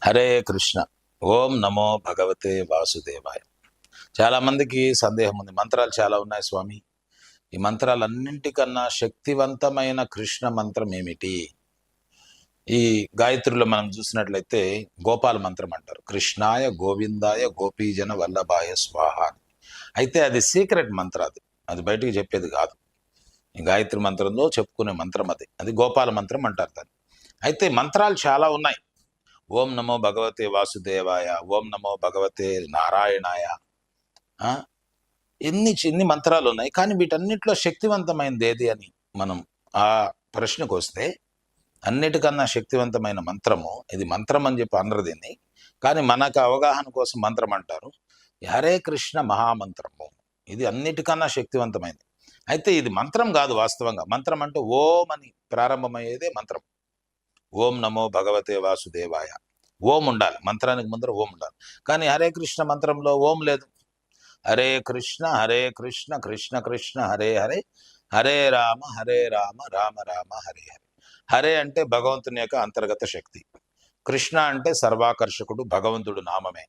హరే కృష్ణ. ఓం నమో భగవతే వాసుదేవాయ. చాలా మందికి సందేహం ఉంది, మంత్రాలు చాలా ఉన్నాయి స్వామి, ఈ మంత్రాలన్నింటికన్నా శక్తివంతమైన కృష్ణ మంత్రం ఏమిటి? ఈ గాయత్రిలో మనం చూసినట్లయితే గోపాల మంత్రం అంటారు, కృష్ణాయ గోవిందాయ గోపీజన వల్లభాయ స్వాహ అని. అయితే అది సీక్రెట్ మంత్రం, అది బయటికి చెప్పేది కాదు. ఈ గాయత్రి మంత్రంలో చెప్పుకునే మంత్రం అది గోపాల మంత్రం అంటారు దాన్ని. అయితే మంత్రాలు చాలా ఉన్నాయి. ఓం నమో భగవతే వాసుదేవాయ, ఓం నమో భగవతే నారాయణాయ, ఎన్ని మంత్రాలు ఉన్నాయి. కానీ వీటన్నిటిలో శక్తివంతమైనది ఏది అని మనం ఆ ప్రశ్నకు వస్తే, అన్నిటికన్నా శక్తివంతమైన మంత్రము ఇది. మంత్రం అని చెప్పి అనరు దీన్ని, కానీ మనకు అవగాహన కోసం మంత్రం అంటారు. హరే కృష్ణ మహామంత్రము, ఇది అన్నిటికన్నా శక్తివంతమైనది. అయితే ఇది మంత్రం కాదు వాస్తవంగా. మంత్రం అంటే ఓం అని ప్రారంభమయ్యేదే మంత్రం. ఓం నమో భగవతే వాసుదేవాయ, ఓం ఉండాలి, మంత్రానికి ముందర ఓం ఉండాలి. కానీ హరే కృష్ణ మంత్రంలో ఓం లేదు. హరే కృష్ణ కృష్ణ కృష్ణ హరే హరే, హరే రామ రామ రామ హరే హరే. హరే అంటే భగవంతుని యొక్క అంతర్గత శక్తి, కృష్ణ అంటే సర్వాకర్షకుడు, భగవంతుడు నామమే,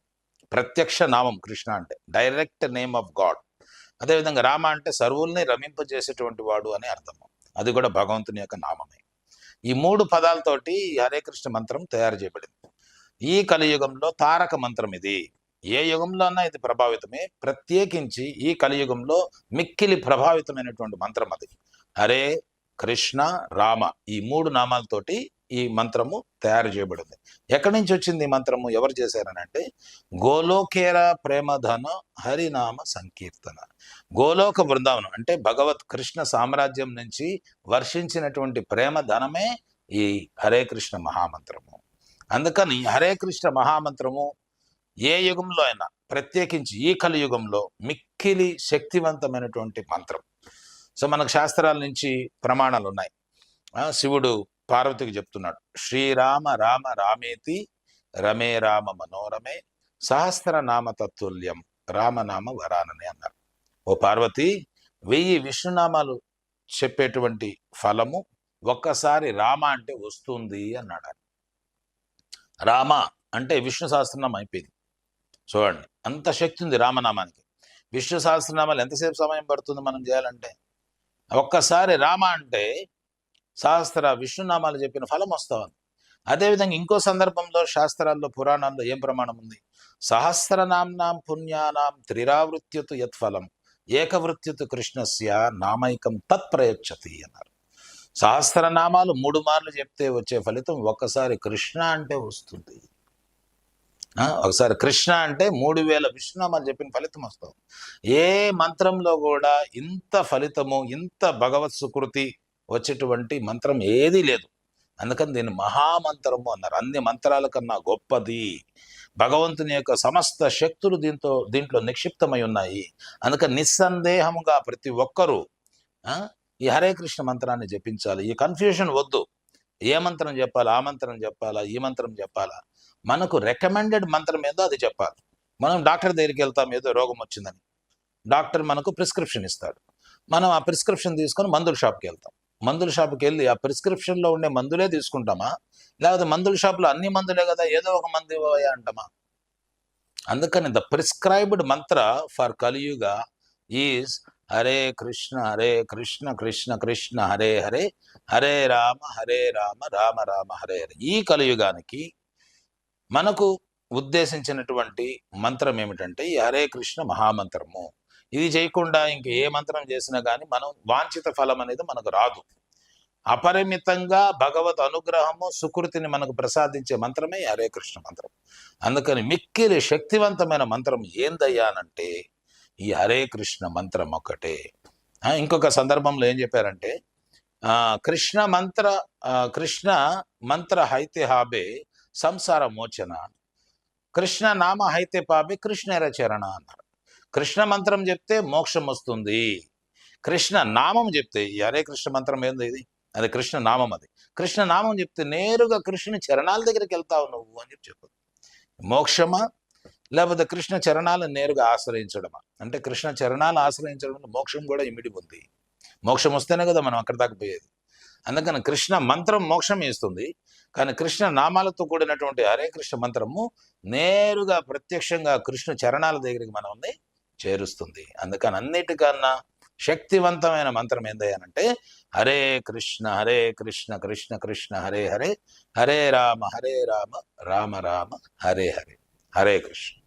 ప్రత్యక్ష నామం కృష్ణ అంటే, డైరెక్ట్ నేమ్ ఆఫ్ గాడ్. అదేవిధంగా రామ అంటే సర్వుల్ని రమింపజేసేటువంటి వాడు అని అర్థము, అది కూడా భగవంతుని యొక్క నామమే. ఈ మూడు పదాలతోటి హరే కృష్ణ మంత్రం తయారు చేయబడింది. ఈ కలియుగంలో తారక మంత్రం ఇది. ఏ యుగంలో అన్నా ఇది ప్రభావితమే, ప్రత్యేకించి ఈ కలియుగంలో మిక్కిలి ప్రభావితమైనటువంటి మంత్రం అది. హరే కృష్ణ రామ, ఈ మూడు నామాలతోటి ఈ మంత్రము తయారు చేయబడింది. ఎక్కడి నుంచి వచ్చింది ఈ మంత్రము, ఎవరు చేశారని అంటే, గోలోకేర ప్రేమధన హరినామ సంకీర్తన. గోలోక బృందావనం అంటే భగవత్ కృష్ణ సామ్రాజ్యం నుంచి వర్షించినటువంటి ప్రేమ ధనమే ఈ హరే కృష్ణ మహామంత్రము. అందుకని హరే కృష్ణ మహామంత్రము ఏ యుగంలో అయినా, ప్రత్యేకించి ఈ కలియుగంలో మిక్కిలి శక్తివంతమైనటువంటి మంత్రం. సో మనకు శాస్త్రాల నుంచి ప్రమాణాలు ఉన్నాయి. శివుడు పార్వతికి చెప్తున్నాడు, శ్రీరామ రామ రామేతి రమే రామ మనోరమే సహస్రనామ తత్తుల్యం రామనామ వరానని అన్నారు. ఓ పార్వతి, 1000 విష్ణునామాలు చెప్పేటువంటి ఫలము ఒక్కసారి రామ అంటే వస్తుంది అన్నాడు. రామ అంటే విష్ణు సహస్రనామం అయిపోయింది. చూడండి, అంత శక్తి ఉంది రామనామానికి. విష్ణు సహస్రనామాలు ఎంతసేపు సమయం పడుతుంది మనం చేయాలంటే? ఒక్కసారి రామ అంటే సహస్ర విష్ణునామాలు చెప్పిన ఫలం వస్తుంది. అదేవిధంగా ఇంకో సందర్భంలో శాస్త్రాల్లో పురాణాల్లో ఏం ప్రమాణం ఉంది? సహస్రనామ్నాం పుణ్యానాం త్రిరావృత్యతు యత్ఫలం ఏకవృత్యతు కృష్ణస్య నామైకం తత్ప్రయచ్చతి అన్నారు. సహస్రనామాలు 3 మార్లు చెప్తే వచ్చే ఫలితం ఒక్కసారి కృష్ణ అంటే వస్తుంది. ఒకసారి కృష్ణ అంటే 3000 విష్ణునామాలు చెప్పిన ఫలితం వస్తుంది. ఏ మంత్రంలో కూడా ఇంత ఫలితము, ఇంత భగవత్ సుకృతి వచ్చేటువంటి మంత్రం ఏదీ లేదు. అందుకని దీన్ని మహామంత్రము అన్నారు. అన్ని మంత్రాల కన్నా గొప్పది. భగవంతుని యొక్క సమస్త శక్తులు దీంట్లో నిక్షిప్తమై ఉన్నాయి. అందుకని నిస్సందేహముగా ప్రతి ఒక్కరూ ఈ హరే కృష్ణ మంత్రాన్ని జపించాలి. ఈ కన్ఫ్యూషన్ వద్దు. ఏ మంత్రం చెప్పాలా, ఆ మంత్రం చెప్పాలా, ఈ మంత్రం చెప్పాలా? మనకు రికమెండెడ్ మంత్రం ఏదో అది చెప్పాలి. మనం డాక్టర్ దగ్గరికి వెళ్తాం, ఏదో రోగం వచ్చిందని, డాక్టర్ మనకు ప్రిస్క్రిప్షన్ ఇస్తాడు. మనం ఆ ప్రిస్క్రిప్షన్ తీసుకొని మందుల షాప్కి వెళ్తాం. మందుల షాప్కి వెళ్ళి ఆ ప్రిస్క్రిప్షన్లో ఉండే మందులే తీసుకుంటామా, లేకపోతే మందుల షాప్లో అన్ని మందులే కదా ఏదో ఒక మందు ఇవ్వయా అంటామా? అందుకని ద ప్రిస్క్రైబ్డ్ మంత్ర ఫర్ కలియుగ ఈజ్ హరే కృష్ణ కృష్ణ కృష్ణ హరే హరే, హరే రామ రామ రామ హరే హరే. ఈ కలియుగానికి మనకు ఉద్దేశించినటువంటి మంత్రం ఏమిటంటే ఈ హరే కృష్ణ మహామంత్రము. ఇది చేయకుండా ఇంక ఏ మంత్రం చేసినా కానీ మనం వాంఛిత ఫలం అనేది మనకు రాదు. అపరిమితంగా భగవత్ అనుగ్రహము, సుకృతిని మనకు ప్రసాదించే మంత్రమే హరే కృష్ణ మంత్రం. అందుకని మిక్కిలి శక్తివంతమైన మంత్రం ఏందయ్యానంటే ఈ హరే కృష్ణ మంత్రం ఒక్కటే. ఇంకొక సందర్భంలో ఏం చెప్పారంటే, కృష్ణ మంత్ర హైతే హాబే సంసార మోచన, కృష్ణ నామ హైతే పాబే కృష్ణేర చరణ అన్నారు. కృష్ణ మంత్రం చెప్తే మోక్షం వస్తుంది. కృష్ణ నామం చెప్తే, ఈ హరే కృష్ణ మంత్రం ఏంది ఇది, అది కృష్ణ నామం. అది కృష్ణ నామం చెప్తే నేరుగా కృష్ణుని చరణాల దగ్గరికి వెళ్తావు నువ్వు అని చెప్పదు. మోక్షమా లేకపోతే కృష్ణ చరణాలను నేరుగా ఆశ్రయించడమా? అంటే కృష్ణ చరణాలు ఆశ్రయించడం మోక్షం కూడా ఇమిడి ఉంది. మోక్షం వస్తేనే కదా మనం అక్కడ దాకా పోయేది. అందుకని కృష్ణ మంత్రం మోక్షం ఇస్తుంది, కానీ కృష్ణ నామాలతో కూడినటువంటి హరే కృష్ణ మంత్రము నేరుగా ప్రత్యక్షంగా కృష్ణ చరణాల దగ్గరికి మనల్ని చేరుస్తుంది. అందుకని అన్నిటికన్నా శక్తివంతమైన మంత్రం ఏందయ్యానంటే హరే కృష్ణ కృష్ణ కృష్ణ హరే హరే, హరే రామ రామ రామ హరే హరే. హరే కృష్ణ.